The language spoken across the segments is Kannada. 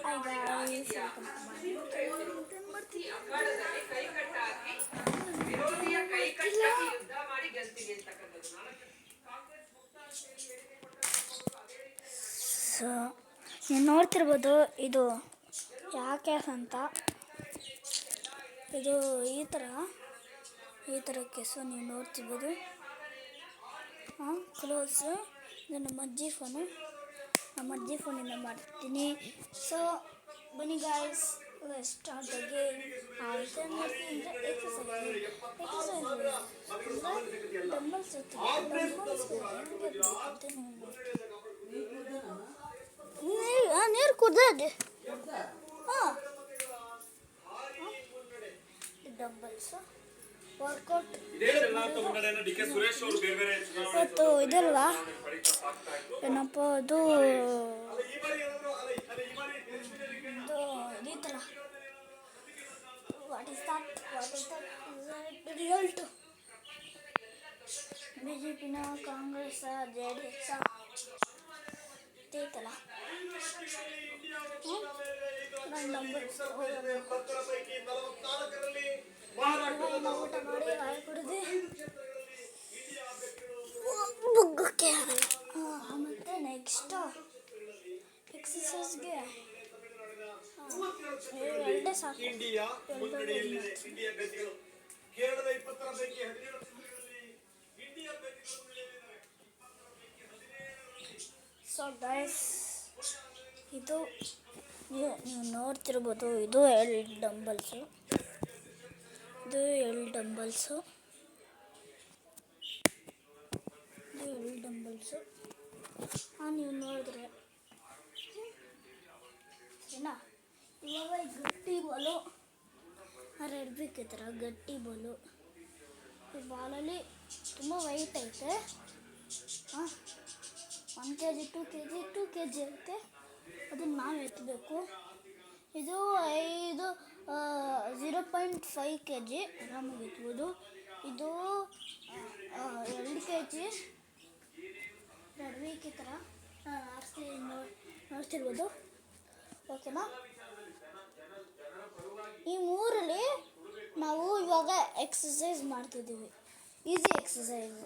ಹಾಯ್ ಗಾಯ್ಸ್, ಸೊ ನೀವು ನೋಡ್ತಿರ್ಬೋದು ಇದು ಯಾಕೆ ಅಂತ. ಇದು ಈ ಥರ ಕೆಸು ನೀವು ನೋಡ್ತಿರ್ಬೋದು. ಕ್ಲೋಸ್. ಇದು ನಮ್ಮ ಅಜ್ಜಿ ಫೋನಿಂದ ಮಾಡ್ತೀನಿ. ಸೊ ಬನ್ನಿ guys, start the game. Dumbbells ನೀರು ಕುಡ್ದೆ. ಡಂಬಲ್ಸ್ ವರ್ಕೌಟ್ ಇವತ್ತು ಇದಲ್ವಾ, ಏನಪ್ಪ ಅದು ಇದೀತಲ್ಲ, what is that result? BJP Congress JDS ಐತಲ್ಲ. ಡಂಬಲ್ಸ್ ಊಟ ಮಾಡಿ ಹಾಲು ಕುಡಿದು ಬುಗ್ಗಕ್ಕೆ ಮತ್ತು ನೆಕ್ಸ್ಟ್ ಎಕ್ಸಸೈಸ್ಗೆ ಎರಡೇ ಸಾಕು. ಸೊ ಗೈಸ್, ಇದು ನೀವು ನೋಡ್ತಿರ್ಬೋದು, ಇದು ಎರಡು ಡಂಬಲ್ಸು. ನೀವು ನೋಡಿದ್ರೆ ಸರಿನಾ. ಇವಾಗ ಗಟ್ಟಿ ಬಾಲು ಇಡ್ಬೇಕಿದ್ರೆ ಗಟ್ಟಿ ಬಾಲು. ಈ ಬಾಲಲ್ಲಿ ತುಂಬ ವೈಟ್ ಐತೆ. 1 kg 2 kg ಇರುತ್ತೆ. ಅದನ್ನು ನಾವು ಎತ್ತಬೇಕು. ಇದು 0.5 kg ಆರಾಮಾಗಿ ಎತ್ಬೋದು. ಇದು 2 kg ವೀಕ್ ಈ ಥರ ನೋಡ್ತಿರ್ಬೋದು. ಓಕೆನಾ. ಈ ಮೂರಲ್ಲಿ ನಾವು ಇವಾಗ ಎಕ್ಸಸೈಸ್ ಮಾಡ್ತಿದ್ದೀವಿ, ಈಸಿ ಎಕ್ಸಸೈಸ್.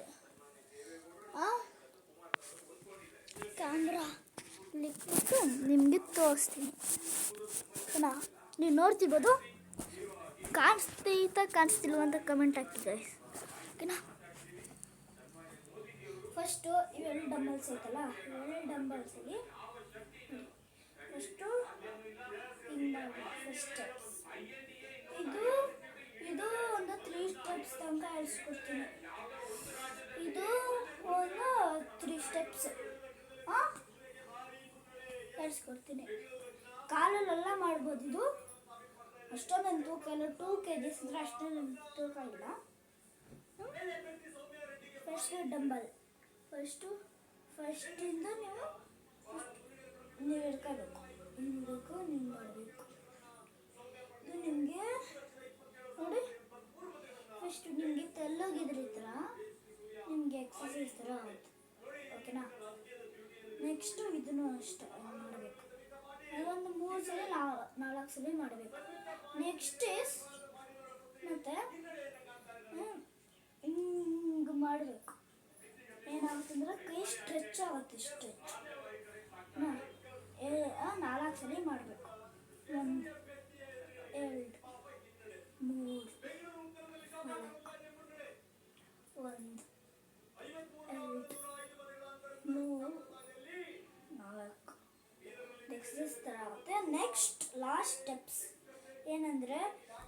ಕ್ಯಾಮ್ರಾ ಇಟ್ಬಿಟ್ಟು ನಿಮಗೆ ತೋರಿಸ್ತೀನಿ. ಓಕೆನಾ. ನೀವು ನೋಡ್ತಿರ್ಬೋದು. ಕಾಣಿಸ್ತಿಲ್ವ ಅಂತ ಕಮೆಂಟ್ ಹಾಕಿ ಗೈಸ್. ಓಕೆನಾ. ಫಸ್ಟು ಇವೆರಡು ಡಂಬಲ್ಸ್ ಐತಲ್ಲ, ಇವೆರಡು ಡಂಬಲ್ಸಲ್ಲಿ ಫಸ್ಟು ಹಿಂಗೆ ಮಾಡಬೇಕು. ಫಸ್ಟ್ ಸ್ಟೆಪ್ಸ್ ಇದು ಒಂದು 3 ಸ್ಟೆಪ್ಸ್ ತನಕ ಹೇಳಿಸ್ಕೊಡ್ತೀನಿ. ಇದು ಒಂದು 3 ಸ್ಟೆಪ್ಸ್ ಹೇಳಿಸ್ಕೊಡ್ತೀನಿ. ಕಾಲಲ್ಲೆಲ್ಲ ಮಾಡ್ಬೋದು. ಇದು ಅಷ್ಟೊಂದು ತೂಕ ಇಲ್ಲ, 2 kg ಅಂದರೆ ಅಷ್ಟೊಂದು ತೂಕ ಇಲ್ಲ. ಫಸ್ಟ್ ಡಂಬಲ್ ಫಸ್ಟಿಂದ ನೀವು ಹಿಡ್ಕೋಬೇಕು. ನೀವು ಮಾಡಬೇಕು. ಇದು ನಿಮಗೆ ನೋಡಿ, ಫಸ್ಟ್ ನಿಮಗೆ ತೆಳ್ಳಗಿದ್ರೆ ಈ ಥರ ನಿಮಗೆ ಎಕ್ಸಸೈಸ್ ಥರ ಆಗುತ್ತೆ. ಓಕೆನಾ. ನೆಕ್ಸ್ಟು ಇದನ್ನು ಅಷ್ಟೇ ಮಾಡಬೇಕು. ಅದೊಂದು 3 ಸಲ 4 ಸಲ ಮಾಡಬೇಕು. ನೆಕ್ಸ್ಟ್ ಮತ್ತು ಹಿಂಗೆ ಮಾಡಬೇಕು. ಏನಾಗುತ್ತಂದ್ರೆ ಕೈ ಸ್ಟ್ರೆಚ್ ಆಗುತ್ತೆ. 4 ಸಲ ಮಾಡಬೇಕು. 1 2 3 4 1 2 3 4 ಎಕ್ಸಸೈಸ್ ಥರ ಆಗುತ್ತೆ. ನೆಕ್ಸ್ಟ್ ಲಾಸ್ಟ್ ಸ್ಟೆಪ್ಸ್ ಏನಂದರೆ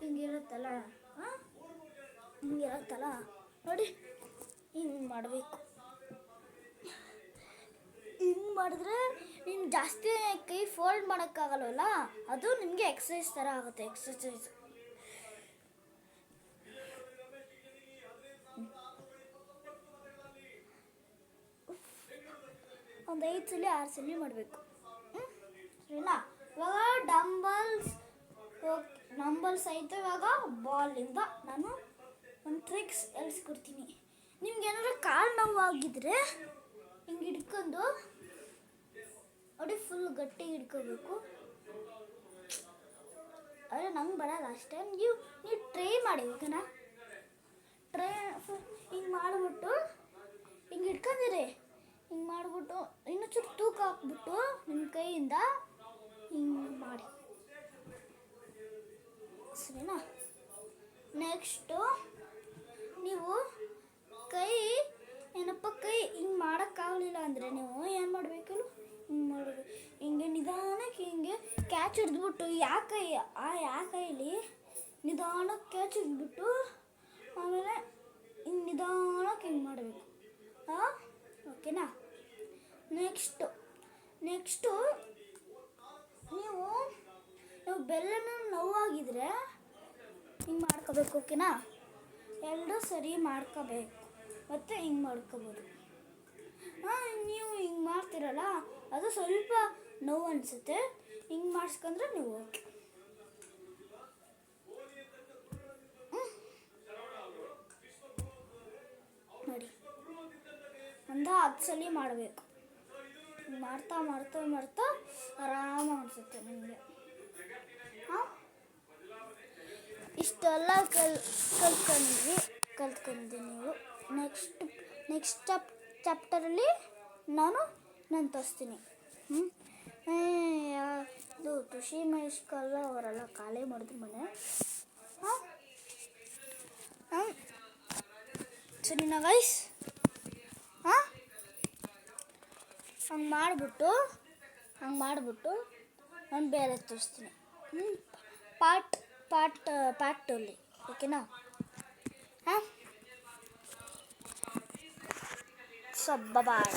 ಹಿಂಗಿರುತ್ತಲ್ಲ ನೋಡಿ, ಹಿಂಗೆ ಮಾಡಬೇಕು. ಹಿಂಗೆ ಮಾಡಿದ್ರೆ ನೀನು ಜಾಸ್ತಿ ಕೈ ಫೋಲ್ಡ್ ಮಾಡೋಕ್ಕಾಗಲ್ವಲ್ಲ, ಅದು ನಿಮಗೆ ಎಕ್ಸಸೈಸ್ ಥರ ಆಗುತ್ತೆ. ಎಕ್ಸಸೈಸ್ ಒಂದು 5 ಸಲ 6 ಸಲ ಮಾಡಬೇಕು. ಸರಿನಾ. ಇವಾಗ ಡಂಬಲ್ಸ್ ಐತೆ. ಇವಾಗ ಬಾಲಿಂದ ನಾನು ಒಂದು ಟ್ರಿಕ್ಸ್ ಹೇಳಿಸ್ಕೊಡ್ತೀನಿ. ನಿಮ್ಗೆ ಏನಾದ್ರು ಕಾಲು ನೋವಾಗಿದ್ರೆ ಹಿಂಗೆ ಹಿಡ್ಕೊಂಡು ನೋಡಿ, ಫುಲ್ ಗಟ್ಟಿ ಹಿಡ್ಕೋಬೇಕು. ಆದರೆ ನಂಗೆ ಬರಲ್ಲ ಅಷ್ಟೇ. ನೀವು ಟ್ರೈ ಮಾಡಿ, ಓಕೆನಾ? ಟ್ರೈ ಹಿಂಗೆ ಮಾಡಿಬಿಟ್ಟು ಹಿಂಗೆ ಇಟ್ಕೊಂಡಿರಿ. ಹಿಂಗೆ ಮಾಡಿಬಿಟ್ಟು ಇನ್ನೂ ಚೂರು ತೂಕ ಹಾಕ್ಬಿಟ್ಟು ನಿಮ್ಮ ಕೈಯಿಂದ ಹಿಂಗೆ ಮಾಡಿ, ಸರಿನಾ? ನೆಕ್ಸ್ಟು ನೀವು ಕೈ ಹಿಂಗೆ ಮಾಡೋಕ್ಕಾಗಲಿಲ್ಲ ಅಂದರೆ ನೀವು ಏನು ಮಾಡಬೇಕು? ಹಿಂಗೆ ಮಾಡಬೇಕು. ಹಿಂಗೆ ನಿಧಾನಕ್ಕೆ ಹಿಂಗೆ ಕ್ಯಾಚ್ ಹಿಡಿದ್ಬಿಟ್ಟು ಯಾ ಕೈಲಿ ನಿಧಾನಕ್ಕೆ ಕ್ಯಾಚ್ ಹಿಡಿದ್ಬಿಟ್ಟು ಆಮೇಲೆ ಹಿಂಗೆ ನಿಧಾನಕ್ಕೆ ಹಿಂಗೆ ಮಾಡಬೇಕು. ಹಾಂ, ಓಕೆನಾ? ನೆಕ್ಸ್ಟು ನೀವು ಬೆಲ್ಲನ ನೋವಾಗಿದ್ರೆ ಹಿಂಗೆ ಮಾಡ್ಕೋಬೇಕು, ಓಕೆನಾ? ಎರಡೂ ಸರಿ ಮಾಡ್ಕೋಬೇಕು. ಮತ್ತು ಹಿಂಗೆ ಮಾಡ್ಕೋಬೋದು. ನೀವು ಹಿಂಗೆ ಮಾಡ್ತೀರಲ್ಲ, ಅದು ಸ್ವಲ್ಪ ನೋವು ಅನಿಸುತ್ತೆ. ಹಿಂಗೆ ಮಾಡಿಸ್ಕೊಂಡ್ರೆ ನೀವು ಓಕೆ. ನೋಡಿ, 10 ಸಲ ಮಾಡಬೇಕು. ಮಾಡ್ತಾ ಮಾಡ್ತಾ ಮಾಡ್ತಾ ಆರಾಮ ಅನಿಸುತ್ತೆ ನಿಮಗೆ. ಹಾಂ, ಇಷ್ಟೆಲ್ಲ ಕಲ್ತ್ಕೊಂಡ್ರಿ ನೀವು. ನೆಕ್ಸ್ಟ್ ಚಾಪ್ಟರಲ್ಲಿ ನಾನು ತೋರಿಸ್ತೀನಿ. ಅದು ತುಷಿ ಮಹೇಶ್ ಕಲ್ಲ ಅವರೆಲ್ಲ ಖಾಲಿ ಮಾಡಿದ್ರು ಮನೆ. ಸರಿನಾ ಗೈಸ್? ಹಂಗೆ ಮಾಡಿಬಿಟ್ಟು ನಾನು ಬೇರೆ ತೋರಿಸ್ತೀನಿ. ಪಾರ್ಟ್ 2ಅಲ್ಲಿ, ಓಕೆನಾ? ಹಾಂ, ಸೊ ಬಾಯ್.